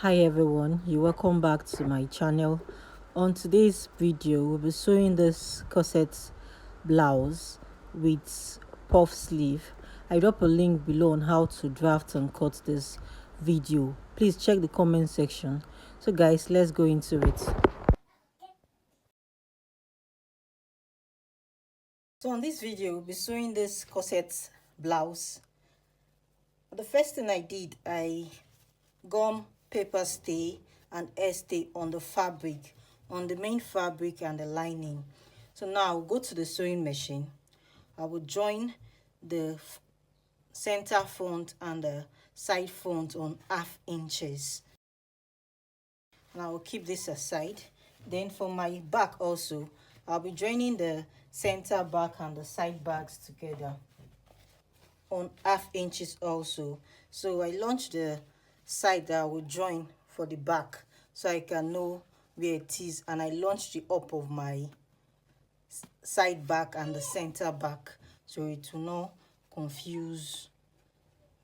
Hi everyone, you welcome back to my channel. On today's video we'll be sewing this corset blouse with puff sleeve. I drop a link below on how to draft and cut this video. Please check the comment section. So guys, let's go into it. So on this video we'll be sewing this corset blouse. The first thing I did, I gum paper stay and air stay on the fabric, on the main fabric and the lining. So now I'll go to the sewing machine. I will join the center front and the side front on 1/2 inches. And I will keep this aside. Then for my back also, I'll be joining the center back and the side backs together on 1/2 inches also. So I launch the side that I will join for the back so I can know where it is, and I launch the up of my side back and the center back so it will not confuse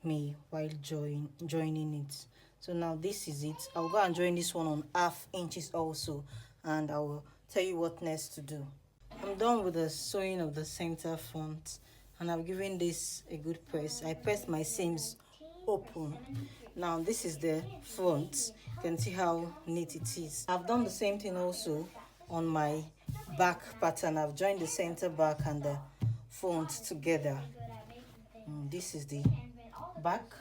me while joining it. So now this is it. I'll go and join this one on 1/2 inches also, and I will tell you what next to do. I'm done with the sewing of the center front, and I've given this a good press. I pressed my seams open. Now this is the front. You can see how neat it is. I've done the same thing also on my back pattern. I've joined the center back and the front together. This is the back.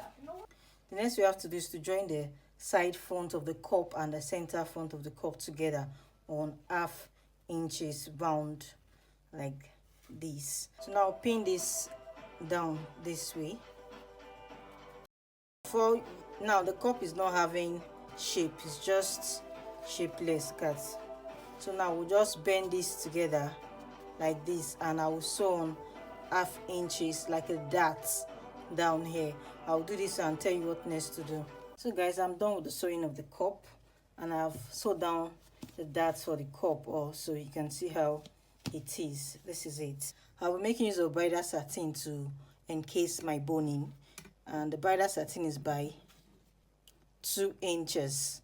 The next we have to do is to join the side front of the cup and the center front of the cup together on 1/2 inches round like this. So now pin this down this way. For now the cup is not having shape, it's just shapeless cut. So now we'll just bend this together like this, and I will sew on 1/2 inches like a dart down here. I'll do this and tell you what next to do. So guys, I'm done with the sewing of the cup, and I've sewed down the darts for the cup also. You can see how it is. This is it. I'll be making use of bridal satin to encase my boning, and the bridal satin is by 2 inches.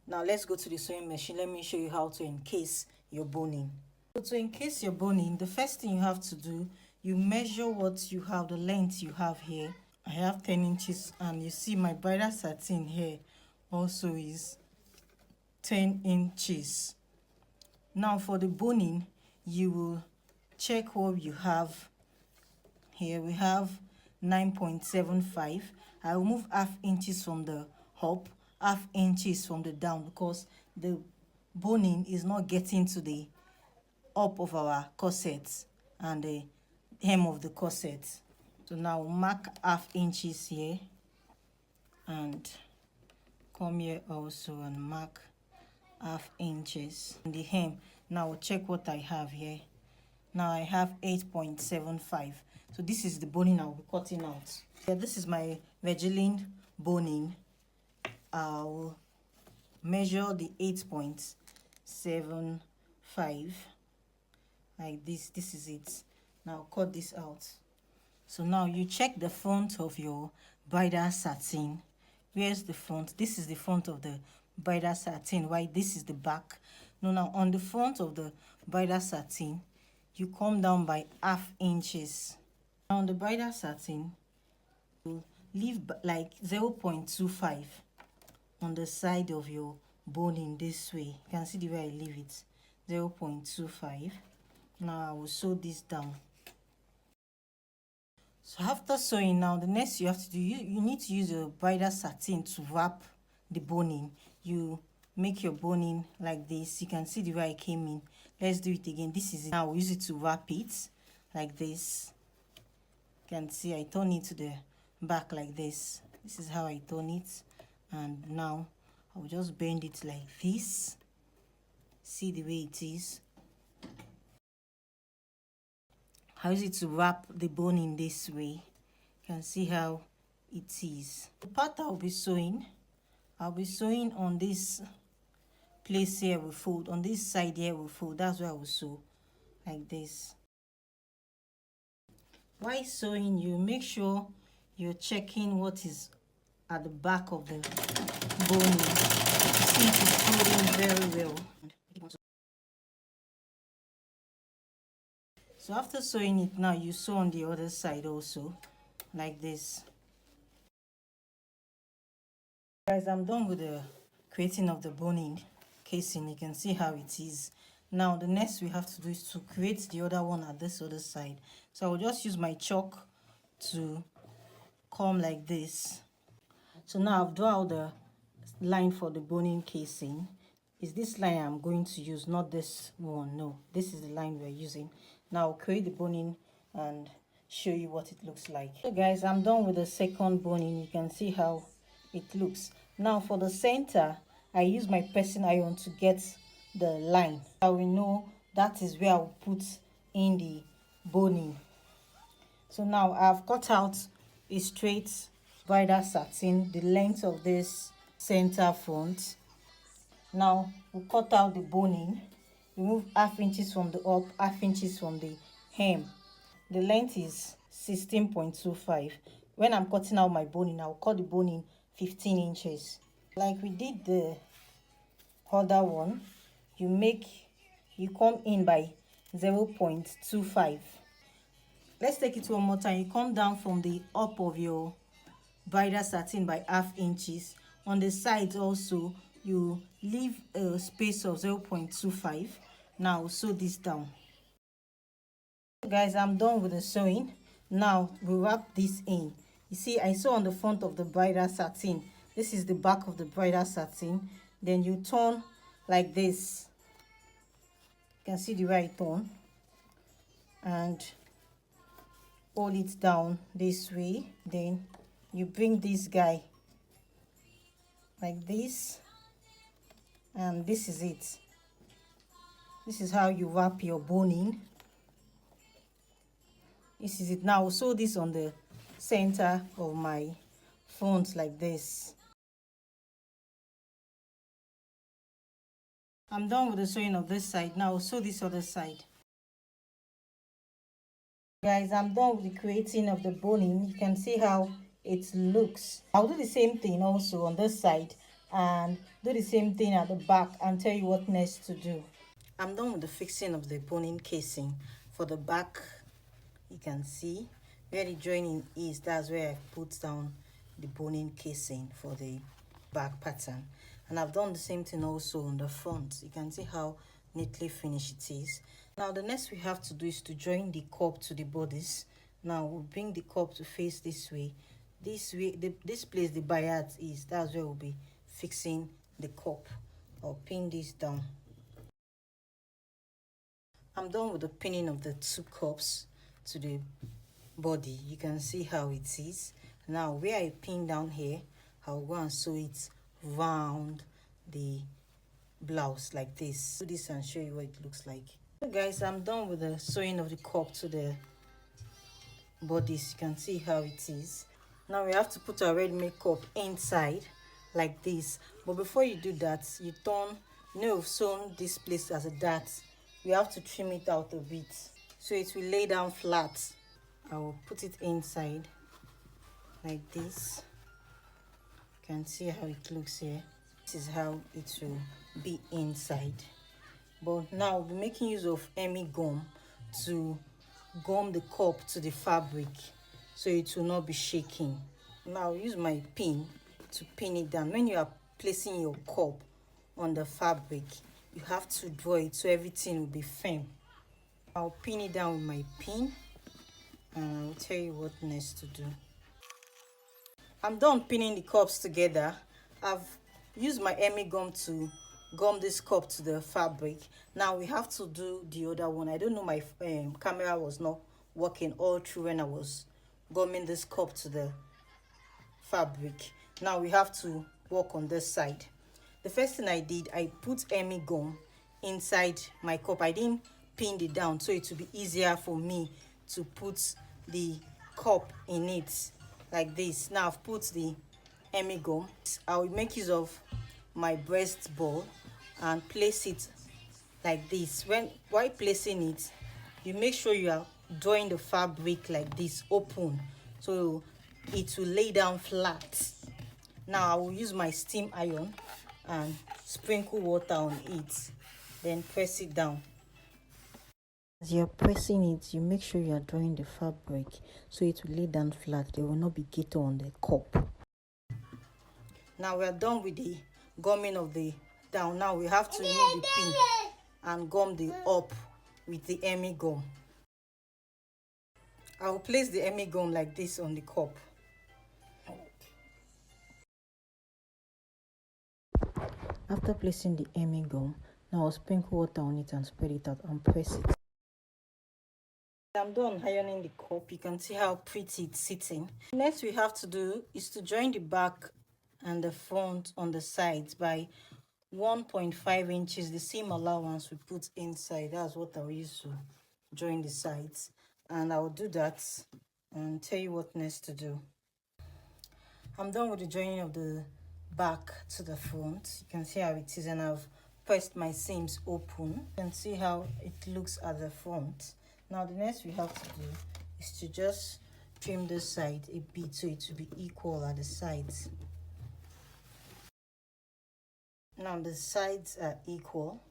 Now let's go to the sewing machine. Let me show you how to encase your boning. So to encase your boning, the first thing you have to do, you measure what you have, the length you have here. I have 10 inches, and you see my bridal satin here also is 10 inches. Now for the boning, you will check what you have here. We have 9.75. I will move 1/2 inches from the up, 1/2 inches from the down, because the boning is not getting to the up of our corset and the hem of the corset. So now we'll mark 1/2 inches here and come here also and mark 1/2 inches in the hem. Now we'll check what I have here. Now I have 8.75. So this is the boning I'll be cutting out. Yeah, this is my Virgilin boning. I'll measure the 8.75 like this. This is it. Now cut this out. So now you check the front of your bridal satin. Where's the front? This is the front of the bridal satin. Why? This is the back. Now on the front of the bridal satin, you come down by 1/2 inches. Now on the bridal satin, you leave like 0.25 on the side of your boning this way. You can see the way I leave it, 0.25. Now I will sew this down. So after sewing, now the next you have to do, you need to use a bridal satin to wrap the boning. You make your boning like this. You can see the way I came in. Let's do it again. This is it. Now we'll use it to wrap it like this. You can see I turn it to the back like this. This is how I turn it, and now I'll just bend it like this. See the way it is. I use it to wrap the boning this way. You can see how it is. The part I'll be sewing on this place here will fold, on this side here will fold. That's where I will sew like this. While sewing, you make sure you're checking what is at the back of the boning. See, it is holding very well. So after sewing it, now you sew on the other side also, like this. Guys, I'm done with the creating of the boning casing. You can see how it is. Now the next we have to do is to create the other one at this other side. So I will just use my chalk to come like this. So now I've drawn out the line for the boning casing. Is this line I'm going to use, not this one. No, this is the line we're using. Now I'll create the boning and show you what it looks like. So guys, I'm done with the second boning. You can see how it looks. Now for the center, I use my pressing iron to get the line. I will know that is where I'll put in the boning. So now I've cut out a straight bridal satin, the length of this center front. Now we'll cut out the boning, remove half inches from the up, half inches from the hem. The length is 16.25. When I'm cutting out my boning, I'll cut the boning 15 inches. Like we did the other one, you come in by 0.25. Let's take it one more time. You come down from the up of your bridal satin by half inches. On the sides also, you leave a space of 0.25. Now sew this down. So guys, I'm done with the sewing. Now we wrap this in. You see, I sew on the front of the bridal satin. This is the back of the bridal satin. Then you turn like this. You can see the way I turn. And hold it down this way. Then you bring this guy like this. And this is it. This is how you wrap your boning. This is it. Now sew this on the center of my front like this. I'm done with the sewing of this side. Now sew this other side. Guys, I'm done with the creating of the boning. You can see how it looks. I'll do the same thing also on this side and do the same thing at the back and tell you what next to do. I'm done with the fixing of the boning casing. For the back, you can see where the joining is. That's where I put down the boning casing for the back pattern. And I've done the same thing also on the front. You can see how neatly finished it is. Now the next we have to do is to join the cup to the bodice. Now we'll bring the cup to face this way. This way, this place the bayat is, that's where we'll be fixing the cup. I'll pin this down. I'm done with the pinning of the two cups to the body. You can see how it is. Now where I pin down here, I'll go and sew it round the blouse like this. Do this and show you what it looks like. So guys, I'm done with the sewing of the cup to the bodice. You can see how it is. Now we have to put our red makeup inside like this. But before you do that, you turn, you've sewn this place as a dart. You have to trim it out a bit so it will lay down flat. I will put it inside like this. You can see how it looks here. This is how it will be inside. But now I'll be making use of Emmy gum to gum the cup to the fabric so it will not be shaking. Now I'll use my pin to pin it down. When you are placing your cup on the fabric, you have to draw it so everything will be firm. I'll pin it down with my pin and I'll tell you what next to do. I'm done pinning the cups together. I've used my Emmy gum to gum this cup to the fabric. Now we have to do the other one. I don't know, my camera was not working all through when I was gumming this cup to the fabric. Now we have to work on this side. The first thing I did, I put Emmy gum inside my cup. I didn't pin it down so it would be easier for me to put the cup in it like this. Now I've put the Emmy gum. I will make use of my breast ball and place it like this. While placing it, you make sure you are drawing the fabric like this open so it will lay down flat. Now I will use my steam iron and sprinkle water on it, then press it down. As you're pressing it, you make sure you are drawing the fabric so it will lay down flat. There will not be glitter on the cup. Now we are done with the gumming of the down. Now we have to remove the pin and gum the up with the Emmy gum. I will place the Emmy gum like this on the cup. After placing the Emmy gum, now I'll sprinkle water on it and spread it out and press it. I'm done ironing the cup. You can see how pretty it's sitting. Next we have to do is to join the back and the front on the sides by 1.5 inches. The seam allowance we put inside, that's what I'll use to join the sides, and I'll do that and tell you what next to do. I'm done with the joining of the back to the front. You can see how it is, and I've pressed my seams open. You can see how it looks at the front. Now the next we have to do is to just trim this side a bit so it will be equal at the sides. Now the sides are equal.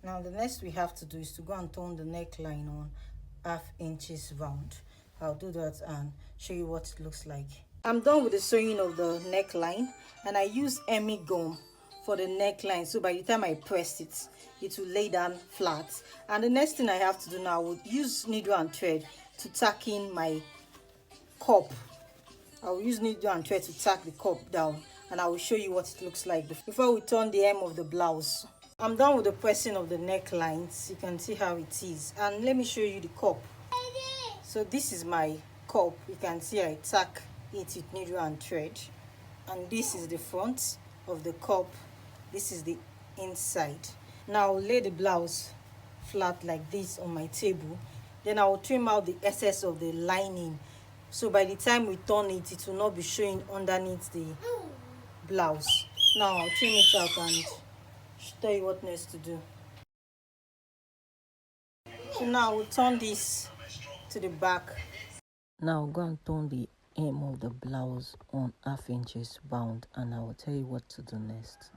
Now the next we have to do is to go and turn the neckline on 1/2 inches round. I'll do that and show you what it looks like. I'm done with the sewing of the neckline, and I use Emmy gum for the neckline, so by the time I press it, it will lay down flat. And the next thing I have to do now, I will use needle and thread to tack in my cup. I will use needle and thread to tack the cup down, and I will show you what it looks like before we turn the hem of the blouse. I'm done with the pressing of the necklines. You can see how it is, and let me show you the cup. So this is my cup. You can see I tack it with needle and thread, and this is the front of the cup. This is the inside. Now I'll lay the blouse flat like this on my table, then I will trim out the excess of the lining, so by the time we turn it, it will not be showing underneath the blouse. Now I'll trim it out and tell you what next to do. So now we'll turn this to the back. Now I'll go and turn the hem of the blouse on 1/2 inches round, and I will tell you what to do next.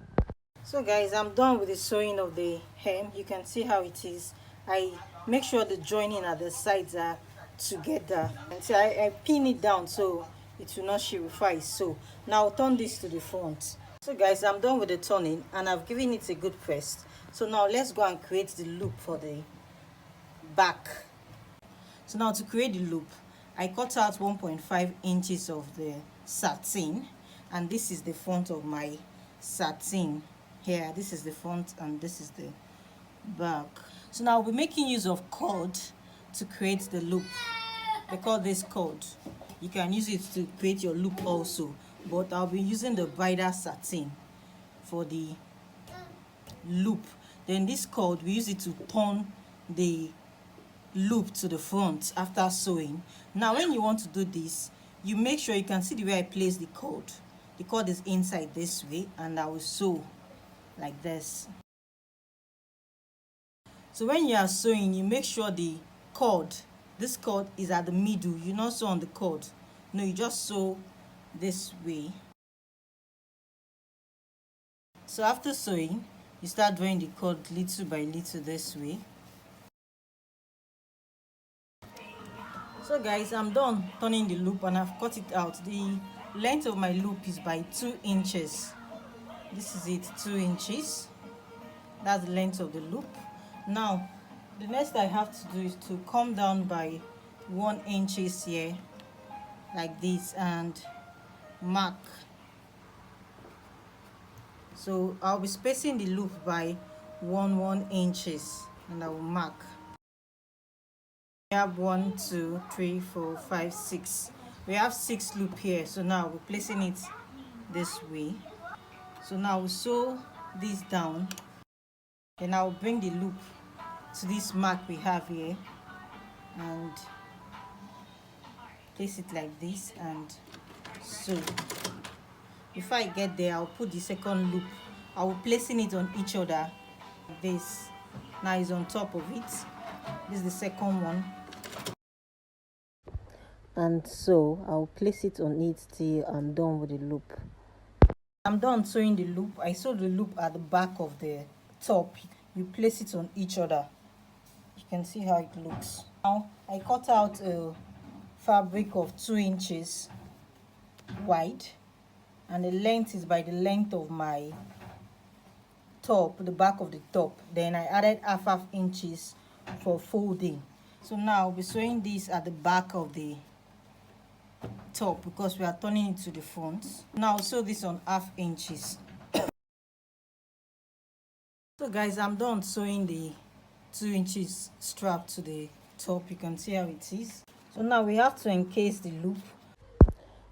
So guys, I'm done with the sewing of the hem. You can see how it is. I make sure the joining at the sides are together, and see I pin it down so it will not shift before I sew. Now I'll turn this to the front. So guys, I'm done with the turning, and I've given it a good press. So now let's go and create the loop for the back. So now to create the loop, I cut out 1.5 inches of the satin, and this is the front of my satin here. This is the front and this is the back. So now I'll be making use of cord to create the loop. They call this cord. You can use it to create your loop also, but I'll be using the bridal satin for the loop. Then this cord, we use it to turn the loop to the front after sewing. Now when you want to do this, you make sure you can see the way I place the cord. The cord is inside this way, and I will sew like this. So when you are sewing, you make sure the cord, this cord is at the middle. You not sew on the cord. No, you just sew this way. So after sewing, you start drawing the cord little by little this way. So guys, I'm done turning the loop, and I've cut it out. The length of my loop is by 2 inches. This is it, 2 inches. That's the length of the loop. Now the next I have to do is to come down by 1 inches here like this and mark. So I'll be spacing the loop by 1 inches, and I will mark. We have 1, 2, 3, 4, 5, 6. We have 6 loop here. So now we're placing it this way. So now we'll sew this down, then I'll bring the loop to this mark we have here and place it like this and sew. Before I get there, I'll put the second loop. I will placing it on each other like this. Now it's on top of it. This is the second one. And so I'll place it on it till I'm done with the loop. I'm done sewing the loop. I sewed the loop at the back of the top. You place it on each other. You can see how it looks. Now I cut out a fabric of 2 inches wide, and the length is by the length of my top, the back of the top. Then I added half inches for folding. So now I'll be sewing this at the back of the top because we are turning it to the front. Now I'll sew this on half inches. So guys, I'm done sewing the 2 inches strap to the top. You can see how it is. So now we have to encase the loop.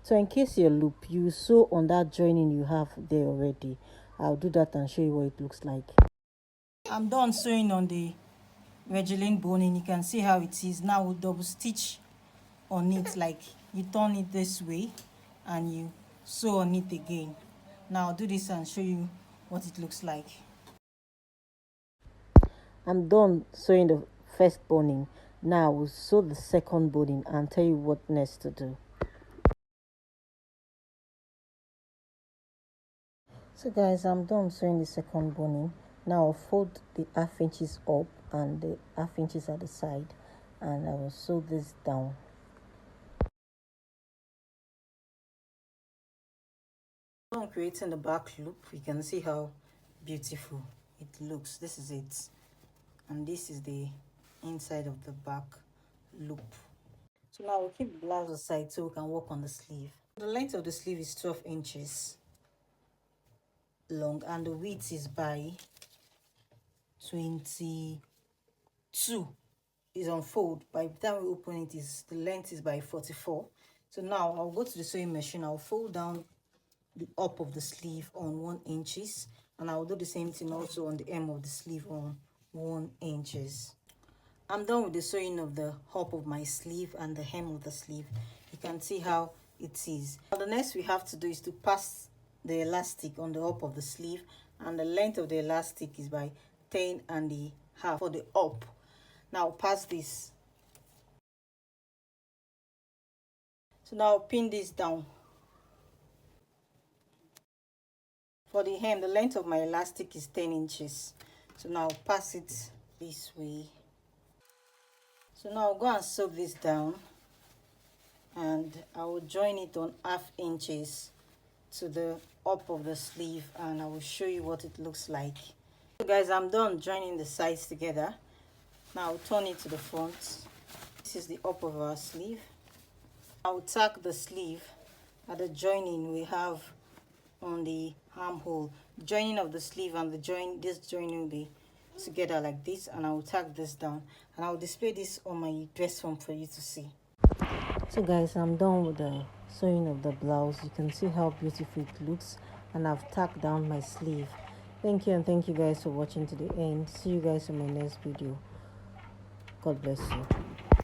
To encase your loop, you sew on that joining you have there already. I'll do that and show you what it looks like. I'm done sewing on the Regilene boning. You can see how it is. Now we'll double stitch on it, like you turn it this way and you sew on it again. Now I'll do this and show you what it looks like. I'm done sewing the first boning. Now we'll sew the second boning and tell you what next to do. So guys, I'm done sewing the second boning. Now I'll fold the half inches up and the half inches at the side, and I will sew this down. I'm creating the back loop. You can see how beautiful it looks. This is it, and this is the inside of the back loop. So now we'll keep the blouse aside so we can work on the sleeve. The length of the sleeve is 12 inches long, and the width is by 22. Is on fold. By the time we open it, is the length is by 44. So now I'll go to the sewing machine. I'll fold down the up of the sleeve on 1 inches, and I'll do the same thing also on the hem of the sleeve on 1 inches. I'm done with the sewing of the top of my sleeve and the hem of the sleeve. You can see how it is. Now the next we have to do is to pass the elastic on the up of the sleeve, and the length of the elastic is by 10.5 for the up. Now pass this. So now pin this down. For the hem, the length of my elastic is 10 inches. So now pass it this way. So now I'll go and sew this down, and I will join it on half inches to the up of the sleeve, and I will show you what it looks like. So guys, I'm done joining the sides together. Now I'll turn it to the front. This is the up of our sleeve. I'll tack the sleeve at the joining we have on the armhole. Joining of the sleeve and this joining will be together like this, and I will tack this down, and I will display this on my dress form for you to see. So guys, I'm done with the sewing of the blouse. You can see how beautiful it looks, and I've tacked down my sleeve. Thank you, and thank you guys for watching to the end. See you guys in my next video. God bless you.